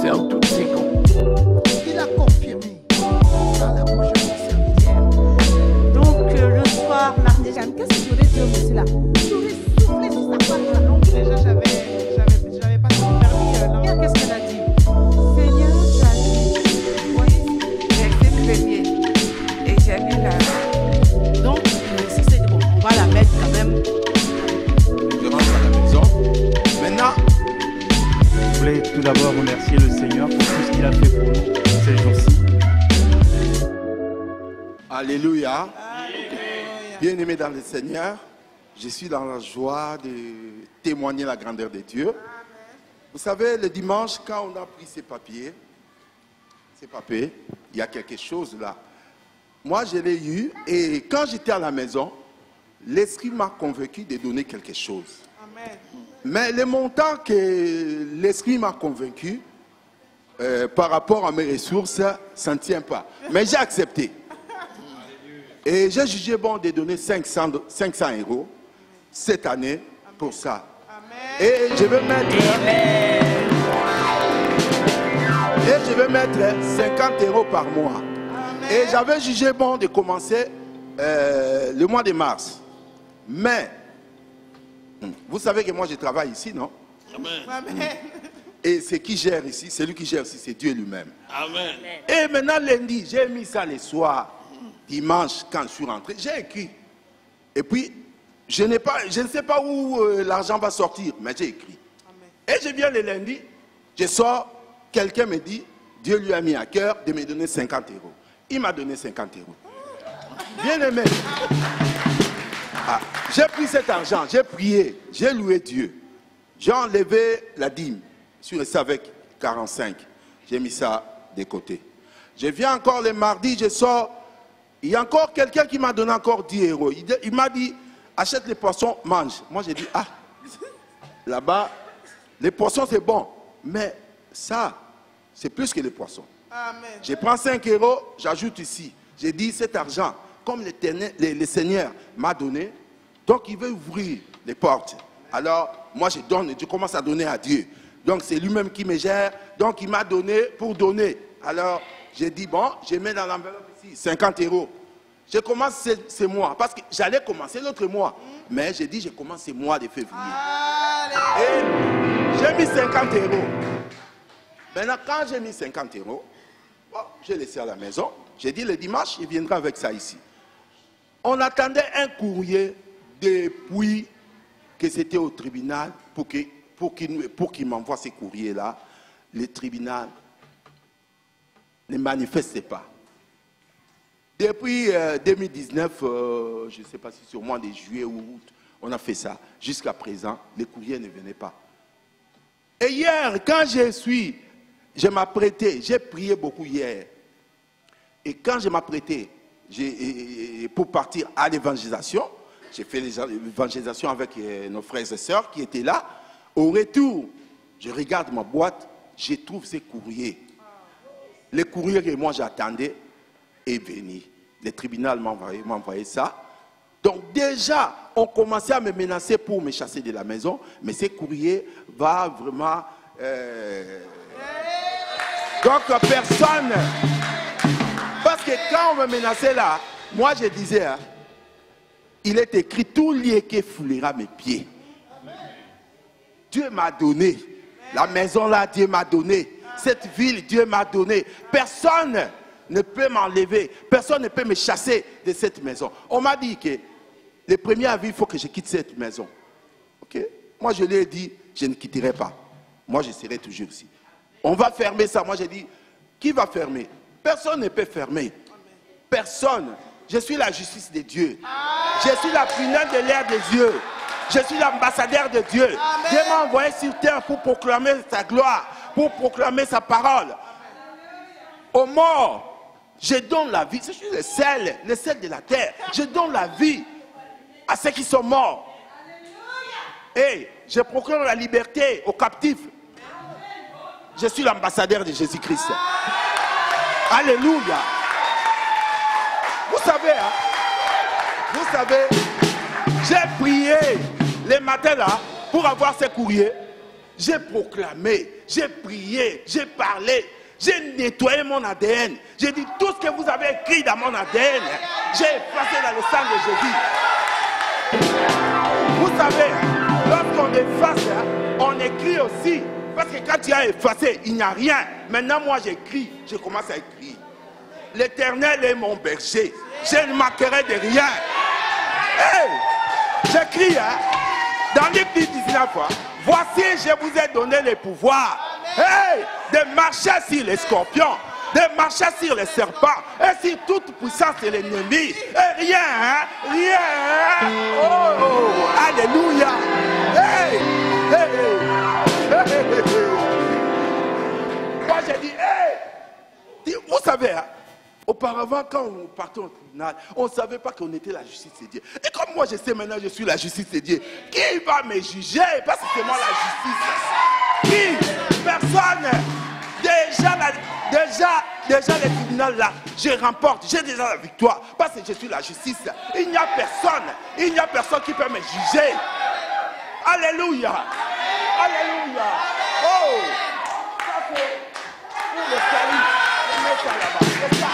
faire toutes ces comptes. Il a confirmé dans la bouche de son serviteur. Donc le soir, mardi, Jeanne, qu'est-ce que j'aurais dit au monsieur là? J'aurais soufflé sur sa poitrine. Donc déjà, j'avais pas son permis. Qu'est-ce qu'elle a dit? Seigneur, tu as dit. Oui, j'ai été premier. Et j'ai mis la... Donc, si c'est bon, on va la mettre quand même. Je rentre à la maison. Maintenant, Je voulais tout d'abord remercier le Seigneur pour tout ce qu'il a fait pour nous ces jours-ci. alléluia. Bien-aimé dans le Seigneur, je suis dans la joie de témoigner la grandeur de Dieu. Vous savez, le dimanche, quand on a pris ces papiers, il y a quelque chose là. Moi, je l'ai eu et quand j'étais à la maison, l'Esprit m'a convaincu de donner quelque chose. Amen. Mais le montant que l'Esprit m'a convaincu par rapport à mes ressources, ça ne tient pas. Mais j'ai accepté. Et j'ai jugé bon de donner 500 € cette année pour ça. Et je vais mettre 50 € par mois. Et j'avais jugé bon de commencer le mois de mars. Mais, vous savez que moi je travaille ici, non? Amen. Et c'est qui gère ici? Celui qui gère ici, c'est Dieu lui-même. Amen. Et maintenant, lundi, j'ai mis ça le soir, dimanche, quand je suis rentré, j'ai écrit. Et puis, je ne sais pas où l'argent va sortir, mais j'ai écrit. Amen. Et je viens le lundi, je sors, quelqu'un me dit, Dieu lui a mis à cœur de me donner 50 €. Il m'a donné 50 €. Bien aimé. Ah, j'ai pris cet argent, j'ai prié, j'ai loué Dieu. J'ai enlevé la dîme sur ça avec 45. J'ai mis ça de côté. Je viens encore le mardi, je sors. Il y a encore quelqu'un qui m'a donné encore 10 €. Il m'a dit, achète les poissons, mange. Moi j'ai dit, ah, là-bas, les poissons c'est bon. Mais ça, c'est plus que les poissons. Amen. Je prends 5 €, j'ajoute ici. J'ai dit, cet argent, comme le Seigneur m'a donné, donc il veut ouvrir les portes. Alors, moi je donne, je commence à donner à Dieu. Donc c'est lui-même qui me gère, donc il m'a donné pour donner. Alors, j'ai dit, bon, je mets dans l'enveloppe ici, 50 €. Je commence ce mois, parce que j'allais commencer l'autre mois. Mais j'ai dit, je commence ce mois de février. Et j'ai mis 50 €. Maintenant, quand j'ai mis 50 €, bon, j'ai laissé à la maison. J'ai dit, le dimanche, il viendra avec ça ici. On attendait un courrier depuis que c'était au tribunal pour qu'il m'envoie ces courriers-là. Le tribunal ne manifestait pas. Depuis 2019, je ne sais pas si c'est au mois de juillet ou août, on a fait ça. Jusqu'à présent, les courriers ne venaient pas. Et hier, quand je m'apprêtais, j'ai prié beaucoup hier. Et quand je m'apprêtais pour partir à l'évangélisation, j'ai fait l'évangélisation avec nos frères et sœurs qui étaient là. Au retour, je regarde ma boîte, je trouve ces courriers. Les courriers que moi j'attendais est venu. Le tribunal m'a envoyé ça. Donc déjà, on commençait à me menacer pour me chasser de la maison, mais ces courriers vont vraiment... Donc personne... Parce que quand on me menaçait là, moi je disais, hein, il est écrit, tout lieu qui foulera mes pieds. Dieu m'a donné. La maison là, Dieu m'a donné. Cette ville, Dieu m'a donné. Personne ne peut m'enlever. Personne ne peut me chasser de cette maison. On m'a dit que le premier avis, il faut que je quitte cette maison. Ok? Moi, je lui ai dit, je ne quitterai pas. Moi, je serai toujours ici. On va fermer ça. Moi, j'ai dit, qui va fermer? Personne ne peut fermer. Personne. Je suis la justice de Dieu. Je suis la prunelle de l'air de Dieu. Je suis l'ambassadeur de Dieu. Amen. Dieu m'a envoyé sur terre pour proclamer sa gloire, pour proclamer sa parole. Aux morts, je donne la vie. Je suis le sel de la terre. Je donne la vie à ceux qui sont morts. Et je proclame la liberté aux captifs. Je suis l'ambassadeur de Jésus-Christ. Alléluia. Vous savez, j'ai prié les matins là pour avoir ces courriers. J'ai proclamé j'ai prié, j'ai parlé, j'ai nettoyé mon ADN. J'ai dit tout ce que vous avez écrit dans mon ADN, j'ai effacé dans le sang de Jésus. Vous savez, lorsqu'on efface, on écrit aussi. Parce que quand tu as effacé, il n'y a rien. Maintenant, moi, j'écris, je commence à écrire. L'Éternel est mon berger. Je ne manquerai de rien. Hey, j'écris, dans l'Épître 19 fois, voici, je vous ai donné le pouvoir, hey, de marcher sur les scorpions, de marcher sur les serpents, et sur toute puissance de l'ennemi. Et rien, rien. Oh, alléluia. Hey, hey, hey, hey, hey. Moi, j'ai dit, hey, vous savez, auparavant, quand on partait au tribunal, on ne savait pas qu'on était la justice de Dieu. Et comme moi, je sais maintenant, je suis la justice de Dieu. Qui va me juger? Parce que c'est moi la justice. Qui? Personne. Déjà les tribunaux là, je remporte, j'ai déjà la victoire. Parce que je suis la justice. Il n'y a personne qui peut me juger. Alléluia. Alléluia. Oh, ça c'est pour le salut. On met ça là-bas. C'est ça.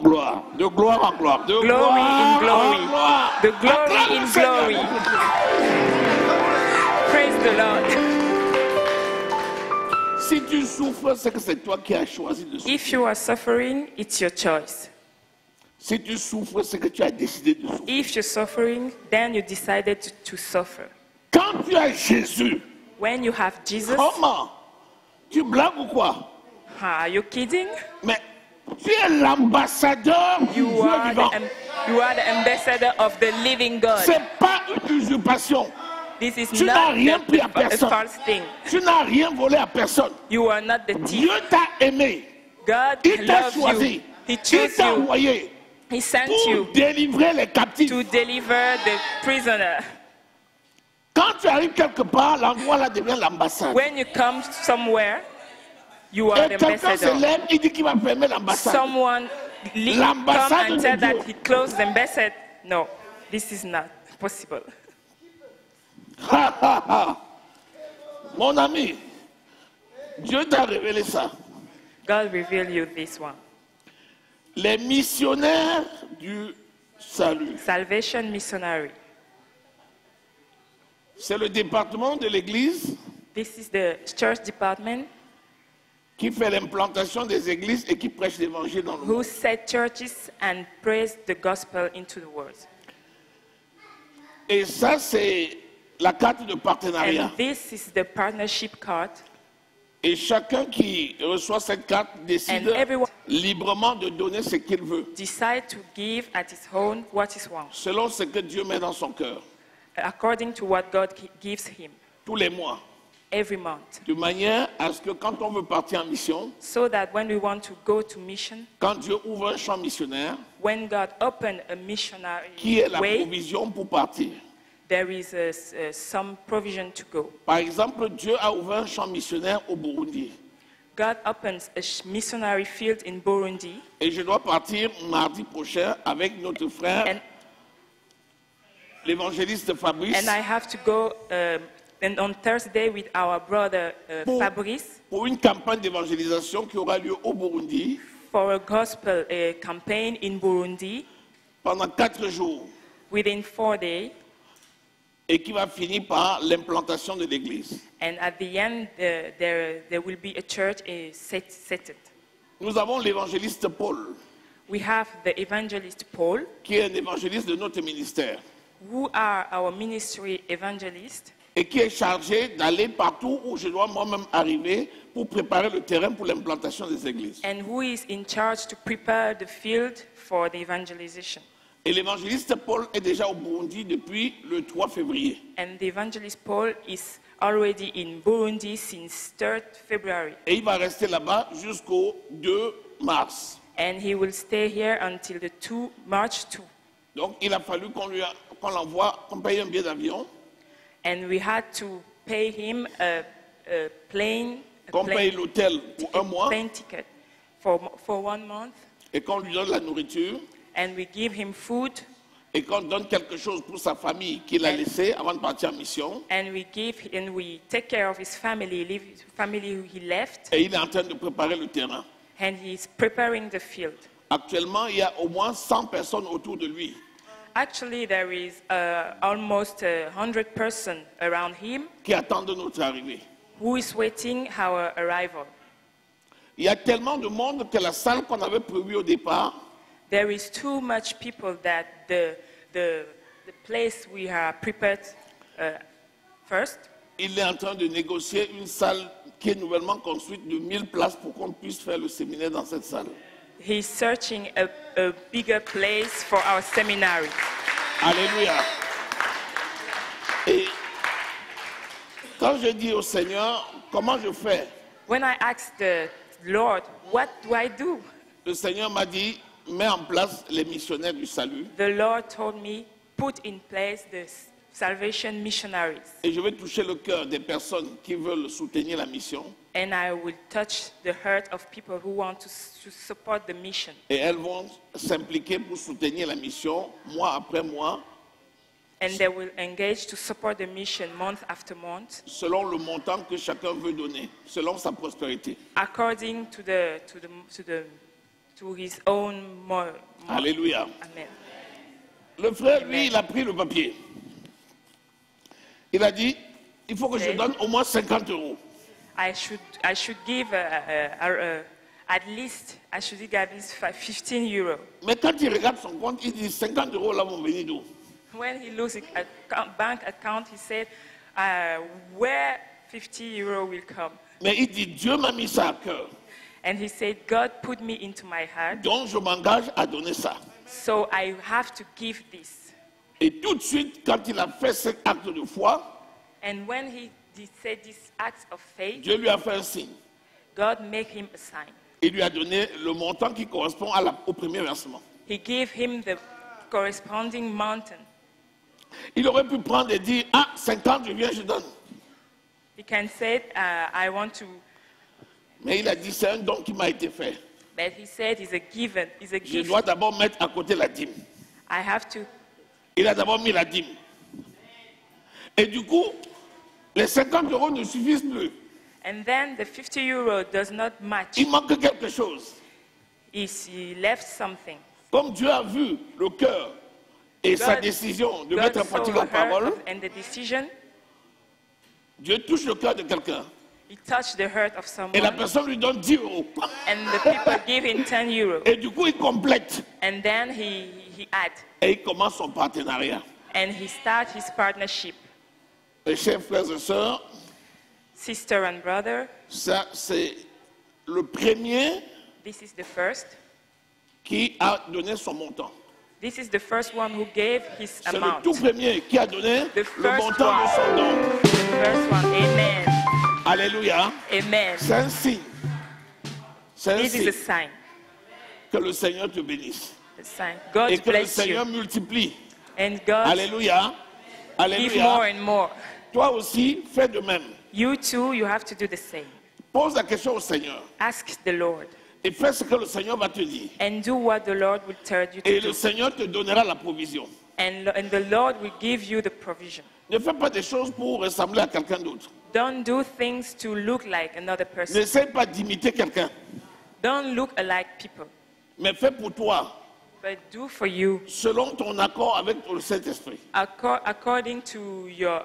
Gloire, de gloire en gloire, de Glory in glory. en gloire. The glory Acclame in le Seigneur. glory. Praise the Lord. Si tu souffres, c'est que c'est toi qui as choisi de souffrir. If you are suffering, it's your choice. Si tu souffres, c'est que tu as décidé de souffrir. If you're suffering, then you decided to suffer. Quand tu as Jésus, When you have Jesus, comment? Tu blagues ou quoi? are you kidding? Mais tu es l'ambassadeur du You Dieu are, vivant. you are the ambassador of the living God. Ce n'est pas une usurpation. This is Tu n'as not rien pris à a personne. false thing. Tu n'as rien volé à personne. You are not the thief. Dieu t'a aimé. God Il t'a loves choisi. you. He Il chose t'a you. envoyé He sent pour you délivrer les captifs. to deliver the prisoner. Quand tu arrives quelque part, l'endroit là devient l'ambassade. When you come somewhere, you are Et the quelqu'un se ambassador. lève, il dit qu'il va fermer l'ambassade. Someone come L'ambassade and de tell Dieu. that he closed the ambassador. No, this is not possible. Ha, ha, ha. Mon ami, Dieu t'a révélé ça. God reveal you this one. Les missionnaires du salut. Salvation missionary. C'est le département de l'église This is the church department qui fait l'implantation des églises et qui prêche l'évangile dans le monde. who set churches and praise the gospel into the world. Et ça, c'est la carte de partenariat. And this is the partnership card. Et chacun qui reçoit cette carte décide And everyone librement de donner ce qu'il veut, decide to give at his own what he wants, selon ce que Dieu met dans son cœur, according to what God gives him tous les mois. every month. De manière à ce que quand on veut partir en mission, So that when we want to go to mission, quand Dieu ouvre un champ missionnaire, when God opened a missionary qui est la way, provision pour partir. there is some provision to go. Par exemple, Dieu a ouvert un champ missionnaire au Burundi. God opens a missionary field in Burundi, Et je dois partir mardi prochain avec notre frère, and l'évangéliste Fabrice, I have to go and on Thursday with our brother Pour- Fabrice pour une campagne d'évangélisation qui aura lieu au Burundi for a gospel campaign in Burundi pendant 4 jours within 4 days. et qui va finir par l'implantation de l'église. And at the end, there will be a church set. Nous avons l'évangéliste Paul, We have the evangelist Paul, qui est un évangéliste de notre ministère who are our ministry evangelists, et qui est chargé d'aller partout où je dois moi-même arriver pour préparer le terrain pour l'implantation des églises. and who is in charge to prepare the field for the evangelization. Et l'évangéliste Paul est déjà au Burundi depuis le 3 février. And the evangelist Paul is already in Burundi since 3rd February. Et il va rester là-bas jusqu'au 2 mars. And he will stay here until the March 2. Donc il a fallu qu'on l'envoie, qu'on paye un billet d'avion, And we had to pay him a plane qu'on paye l'hôtel pour un mois plane ticket for 1 month. et qu'on lui donne la nourriture And we give him food. et qu'on donne quelque chose pour sa famille qu'il a laissée avant de partir en mission. And we take care of his family who he left. Et il est en train de préparer le terrain. And he is preparing the field. Actuellement, il y a au moins 100 personnes autour de lui Actually, there is almost 100 persons around him qui attendent notre arrivée. who is waiting our arrival. Il y a tellement de monde que la salle qu'on avait prévue au départ, There is too much people that the place we are prepared first. il est en train de négocier une salle qui est nouvellement construite de 1000 places pour qu'on puisse faire le séminaire dans cette salle. He's searching a bigger place for our seminary. Alléluia. Et quand je dis au Seigneur, comment je fais? When I asked the Lord, what do I do? Le Seigneur m'a dit, mets en place les missionnaires du salut The Lord told me, put in place the salvation missionaries. et je vais toucher le cœur des personnes qui veulent soutenir la mission And I will touch the heart of people who want to support the mission. et elles vont s'impliquer pour soutenir la mission mois après mois And they will engage to support the mission month after month, selon le montant que chacun veut donner, selon sa prospérité. according to his own Alléluia. Amen. Le frère, lui, il a pris le papier. Il a dit, il faut que je donne au moins 50 euros. I should give at least 15 euros. Mais quand il regarde son compte, il dit 50 euros là vont venir d'où? When he looks at bank account, he said, where 50 euro will come? Mais il dit, Dieu m'a mis ça à cœur. And he said, God put me into my heart, Donc je m'engage à donner ça. so I have to give this. Et tout de suite, quand il a fait cet acte de foi, And when he said this act of faith, Dieu lui a fait un signe. God made him a sign. Il lui a donné le montant qui correspond au premier versement. He gave him the corresponding mountain. Il aurait pu prendre et dire, ah, 50, je viens, je donne. He can say, I want to, Mais il a dit, c'est un don qui m'a été fait. but he said it's a given, it's a Je gift. dois d'abord mettre à côté la dîme. I have to. Il a d'abord mis la dîme. Et du coup, les 50 euros ne suffisent plus. And then the 50 euro does not match. Il manque quelque chose. He left something. Comme Dieu a vu le cœur et sa décision de mettre en God saw pratique the la parole, heart and the decision. Dieu touche le cœur de quelqu'un. He touched the heart of Et la someone, personne lui donne 10 euros. and the people give him 10 euro. Et du coup, il complète. And then he add, Et il commence son partenariat. and he start his partnership. Mes chers frères et sœurs, Sister and brother, ça c'est le premier this is the first. qui a donné son montant. This is the first one who gave his C'est le amount. tout premier qui a donné The le first montant one. de son don. The first one. Amen. Alléluia. Amen. C'est un signe. C'est un This is a signe sign. que le Seigneur te bénisse. A sign. God Et que le bless Seigneur you. multiplie. And God Alléluia. give more Alléluia. and more. Toi aussi, fais de même. You too, you have to do the same. Pose la question au Seigneur. Ask the Lord Et fais ce que le Seigneur va te dire. and do what the Lord will tell you Et to le do. Seigneur te donnera la provision. And the Lord will give you the provision. Ne fais pas des choses pour ressembler à quelqu'un d'autre. Don't do things to look like another person. N'essaie pas d'imiter quelqu'un. Don't look alike people. Mais fais pour toi, But do for you selon ton accord avec le Saint-Esprit. according to your.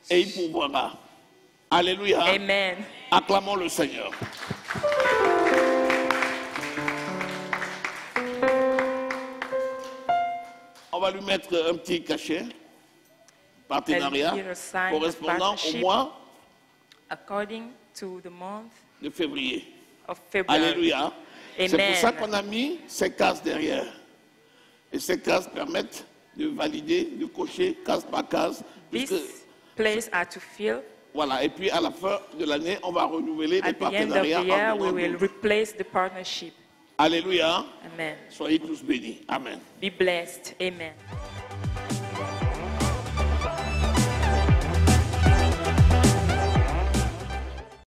Et il pourvoira. Alléluia. Amen. Acclamons le Seigneur. On va lui mettre un petit cachet, partenariat, And here a sign of correspondant au partnership. mois According to the month de février. of February. Alléluia. C'est pour Amen. ça qu'on a mis ces cases derrière. Et ces cases permettent de valider, de cocher case par case. Puisque, These places are to fill. voilà, et puis à la fin de l'année, on va renouveler les At the end of partenariats. the year, en we will d'autres. replace the partnership. Alléluia. Amen. Soyez tous bénis. Amen. Be blessed. Amen.